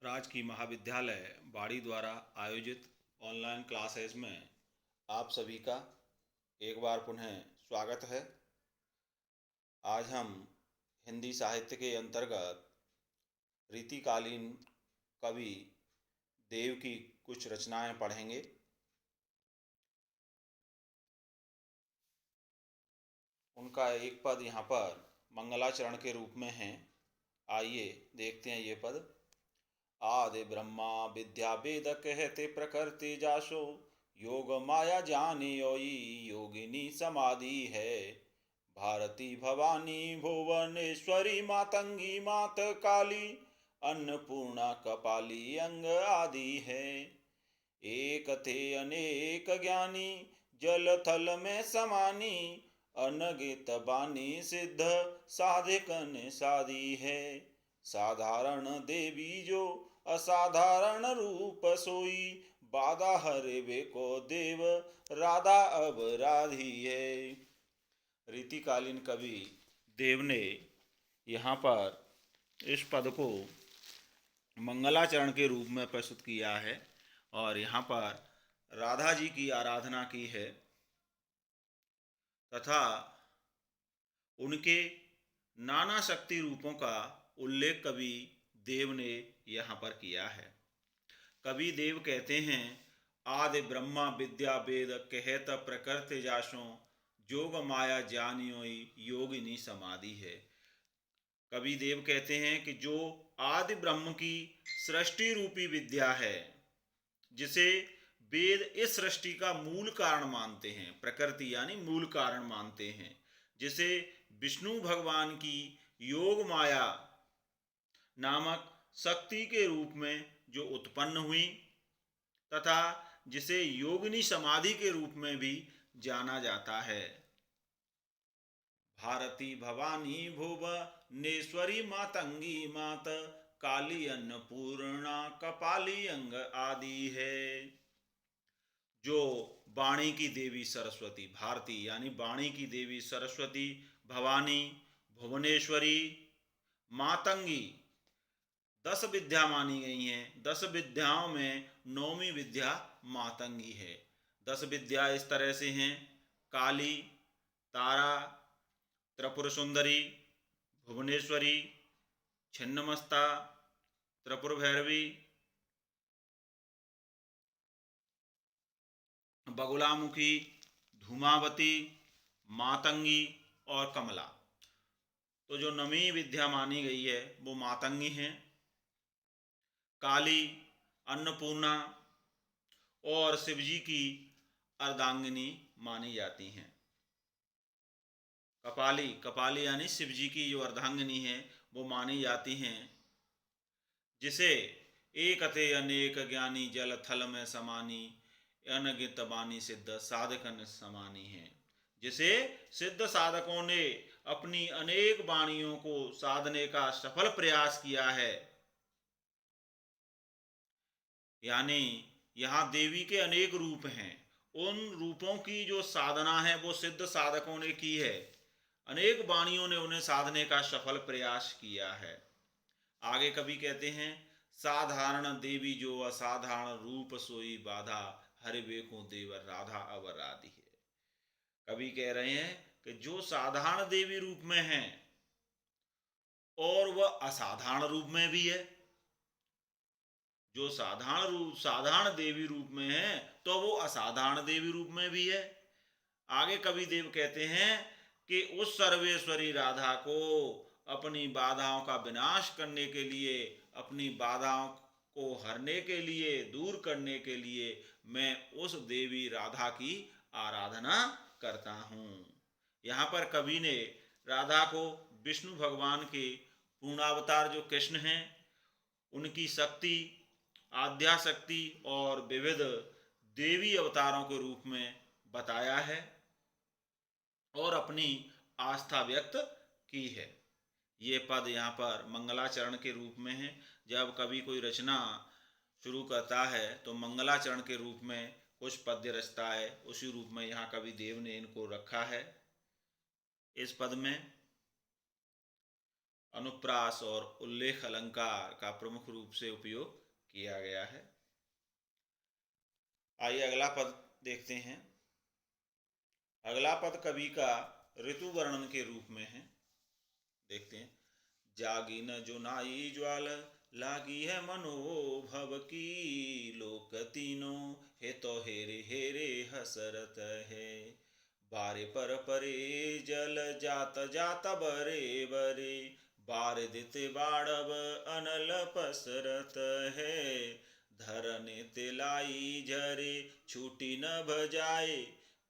राजकीय महाविद्यालय बाड़ी द्वारा आयोजित ऑनलाइन क्लासेस में आप सभी का एक बार पुनः स्वागत है। आज हम हिंदी साहित्य के अंतर्गत रीतिकालीन कवि देव की कुछ रचनाएं पढ़ेंगे। उनका एक पद यहाँ पर मंगलाचरण के रूप में है। आइए देखते हैं ये पद। आदि ब्रह्मा विद्या वेद कहते प्रकृति जासो, योग माया जानियोई योगिनी समाधि है। भारती भवानी भुवनेश्वरी मातंगी मात काली, अन्नपूर्णा कपाली अंग आदि है। एक थे अनेक ज्ञानी जल थल में समानी, अनगित बानी सिद्ध साधिकन साधी है। साधारण देवी जो असाधारण रूप सोई, बाधा हरे को देव राधा अब राधी है। रीतिकालीन कवि देव ने यहाँ पर इस पद को मंगलाचरण के रूप में प्रस्तुत किया है और यहाँ पर राधा जी की आराधना की है तथा उनके नाना शक्ति रूपों का उल्लेख कवि देव ने यहाँ पर किया है। कवि देव कहते हैं, आदि ब्रह्मा विद्या वेद कहत प्रकृति जासों, जोग माया जानियोई योगिनी समाधि है। कवि देव कहते हैं कि जो आदि ब्रह्म की सृष्टि रूपी विद्या है, जिसे वेद इस सृष्टि का मूल कारण मानते हैं, प्रकृति यानी मूल कारण मानते हैं, जिसे विष्णु भगवान की योग माया नामक शक्ति के रूप में जो उत्पन्न हुई तथा जिसे योगिनी समाधि के रूप में भी जाना जाता है। भारती भवानी भुवनेश्वरी मातंगी मात काली अन्नपूर्णा कपाली अंग आदि है। जो वाणी की देवी सरस्वती, भारती यानी वाणी की देवी सरस्वती, भवानी, भुवनेश्वरी, मातंगी 10 विद्या मानी गई हैं। 10 विद्याओं में 9वीं विद्या मातंगी है। 10 विद्या इस तरह से हैं: काली, तारा, त्रिपुर सुंदरी, भुवनेश्वरी, छिन्नमस्ता, त्रिपुर भैरवी, बगुलामुखी, धूमावती, मातंगी और कमला। तो जो 9वीं विद्या मानी गई है वो मातंगी है, काली, अन्नपूर्णा और शिवजी की अर्धांगिनी मानी जाती हैं। कपाली, कपाली यानी शिवजी की जो अर्धांगिनी है वो मानी जाती हैं, जिसे एक थे अनेक ज्ञानी जल थल में समानी, अनगित बानी सिद्ध साधकन समानी है। जिसे सिद्ध साधकों ने अपनी अनेक वाणियों को साधने का सफल प्रयास किया है। यानी यहाँ देवी के अनेक रूप हैं, उन रूपों की जो साधना है वो सिद्ध साधकों ने की है। अनेक वाणियों ने उन्हें साधने का सफल प्रयास किया है। आगे कवि कहते हैं, साधारण देवी जो असाधारण रूप सोई, बाधा हरि को देवर राधा अवर राधी है। कवि कह रहे हैं कि जो साधारण देवी रूप में है और वह असाधारण रूप में भी है। जो साधारण देवी रूप में है तो वो असाधारण देवी रूप में भी है। आगे कवि देव कहते हैं कि उस सर्वेश्वरी राधा को अपनी बाधाओं का विनाश करने के लिए, अपनी बाधाओं को हरने के लिए, दूर करने के लिए मैं उस देवी राधा की आराधना करता हूँ। यहाँ पर कवि ने राधा को विष्णु भगवान के पूर्णावतार जो कृष्ण हैं उनकी शक्ति, आद्या शक्ति और विविध देवी अवतारों के रूप में बताया है और अपनी आस्था व्यक्त की है। ये पद यहाँ पर मंगलाचरण के रूप में है। जब कवि कोई रचना शुरू करता है तो मंगलाचरण के रूप में कुछ पद्य रचता है, उसी रूप में यहाँ कवि देव ने इनको रखा है। इस पद में अनुप्रास और उल्लेख अलंकार का प्रमुख रूप से उपयोग किया गया है। आइए अगला पद देखते हैं। अगला पद कवि का ऋतु वर्णन के रूप में है। देखते हैं। जागी न जुनाई ज्वाल लागी है मनोभव की, लोक तीनों हे तो हेरे हेरे हसरत है। बारे पर परे जल जात जात बरे बरे, बार दिते बाड़ब अनल पसरत है। धरने तिलाई झरे छूटी न भजाए,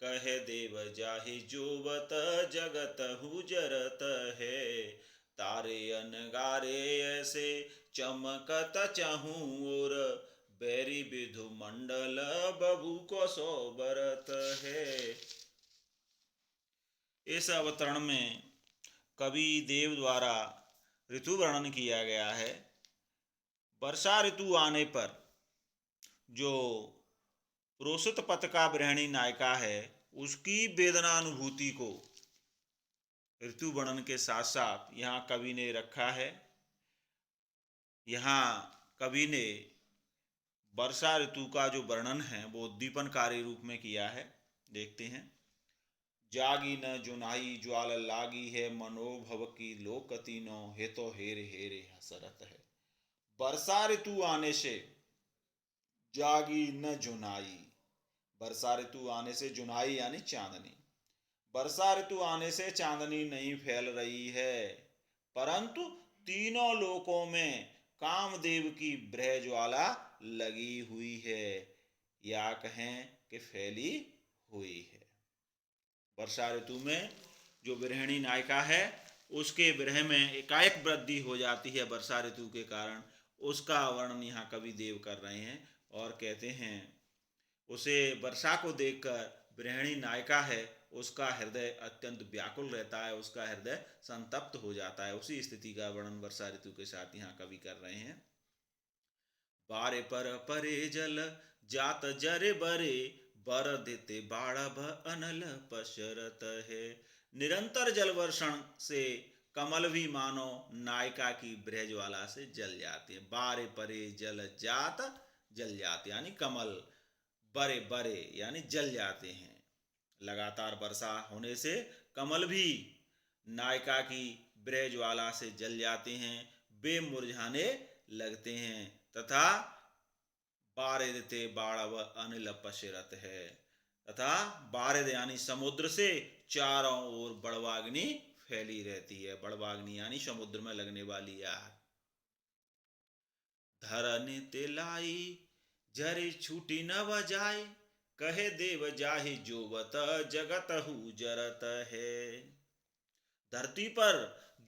कहे देव जाहि जोवत जगत हुजरत है। तारे अनगारे ऐसे चमकत चहूँ और, बैरी विधु मंडल बबू को सोबरत है। इस अवतरण में कवि देव द्वारा ऋतु वर्णन किया गया है। वर्षा ऋतु आने पर जो प्रोषित पथ का गृहिणी नायिका है, उसकी वेदनानुभूति को ऋतु वर्णन के साथ साथ यहाँ कवि ने रखा है। यहाँ कवि ने वर्षा ऋतु का जो वर्णन है वो उद्दीपनकारी रूप में किया है। देखते हैं। जागी न जुनाई ज्वाल लागी है मनोभव की, लोक तीनों हे तो हेरे हेरे हसरत है। वर्षा ऋतु आने से जागी न जुनाई, वर्षा ऋतु आने से जुनाई यानी चांदनी, वर्षा ऋतु आने से चांदनी नहीं फैल रही है, परंतु तीनों लोकों में कामदेव की ब्रह ज्वाला लगी हुई है, या कहें कि फैली हुई है। वर्षा ऋतु में जो गृहिणी नायिका है उसके विरह में एकाएक वृद्धि हो जाती है वर्षा ऋतु के कारण। उसका वर्णन यहाँ कवि देव कर रहे हैं और कहते हैं, उसे वर्षा को देखकर गृहिणी नायिका है उसका हृदय अत्यंत व्याकुल रहता है, उसका हृदय संतप्त हो जाता है। उसी स्थिति का वर्णन वर्षा ऋतु के साथ यहाँ कवि कर रहे हैं। बारे पर परे जल जात जरे बरे, बर देते बाड़भ अनल पशरत है। निरंतर जल वर्षण से कमल भी मानो नायिका की ब्रह ज्वाला से जल जाते हैं। बारे परे जल जात, जल जाते यानी कमल, बरे बरे यानी जल जाते हैं। लगातार वर्षा होने से कमल भी नायिका की ब्रह ज्वाला से जल जाते हैं, वे मुरझाने लगते हैं। तथा बारिदते बाड़व अनिल पशरत है, तथा बारिद यानी समुद्र से चारों ओर बड़वाग्नि फैली रहती है। बड़वाग्नि यानी समुद्र में लगने वाली आग। धरने तिलाई झरे छूटी न बजाए, कहे देव जाहि जोवत जगत हुजरत है। धरती पर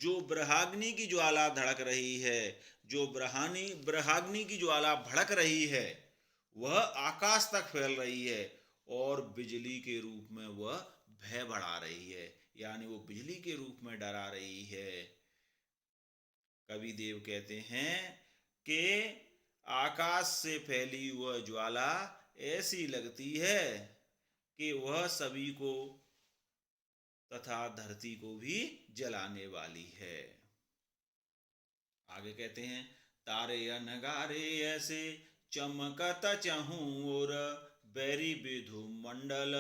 जो ब्रहाग्नि की ज्वाला धड़क रही है, जो ब्रहाग्नि की ज्वाला भड़क रही है, वह आकाश तक फैल रही है और बिजली के रूप में वह भय बढ़ा रही है, यानी वो बिजली के रूप में डरा रही है। कवि देव कहते हैं कि आकाश से फैली वह ज्वाला ऐसी लगती है कि वह सभी को तथा धरती को भी जलाने वाली है। आगे कहते हैं, तारे अनगारे ऐसे चमकत चहूँ और, बैरी विधु मंडल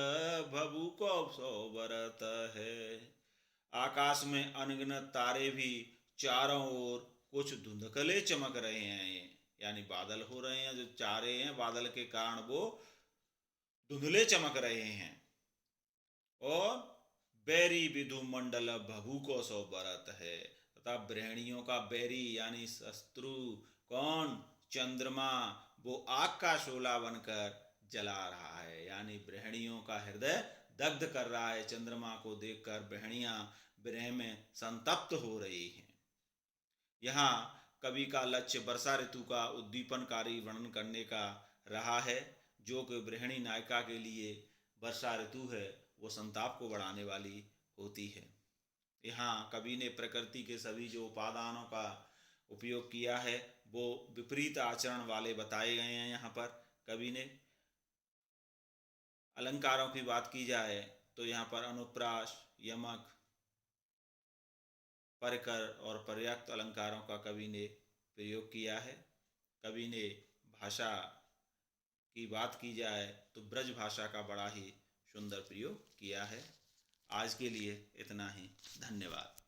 भभु को सोबरत है। आकाश में अनगिनत तारे भी चारों ओर कुछ धुंधकले चमक रहे हैं, यानी बादल हो रहे हैं। जो चारे हैं बादल के कारण वो धुंधले चमक रहे हैं। और बैरी विधु मंडल भभु को सोबरत है, तथा ब्रहणियों का बैरी यानी शत्रु कौन? चंद्रमा, वो आग का शोला बनकर जला रहा है, यानी ब्रहणियों का हृदय दग्ध कर रहा है। चंद्रमा को देखकर ब्रहणियां विरह में संतप्त हो रही हैं। यहाँ कवि का लक्ष्य वर्षा ऋतु का उद्दीपनकारी वर्णन करने का रहा है, जो कि गृहिणी नायिका के लिए वर्षा ऋतु है वो संताप को बढ़ाने वाली होती है। यहाँ कवि ने प्रकृति के सभी जो उपादानों का उपयोग किया है वो विपरीत आचरण वाले बताए गए हैं। यहाँ पर कवि ने अलंकारों की बात की जाए तो यहाँ पर अनुप्रास, यमक, परकर और पर्याप्त अलंकारों का कवि ने प्रयोग किया है। कवि ने भाषा की बात की जाए तो ब्रज भाषा का बड़ा ही सुंदर प्रयोग किया है। आज के लिए इतना ही। धन्यवाद।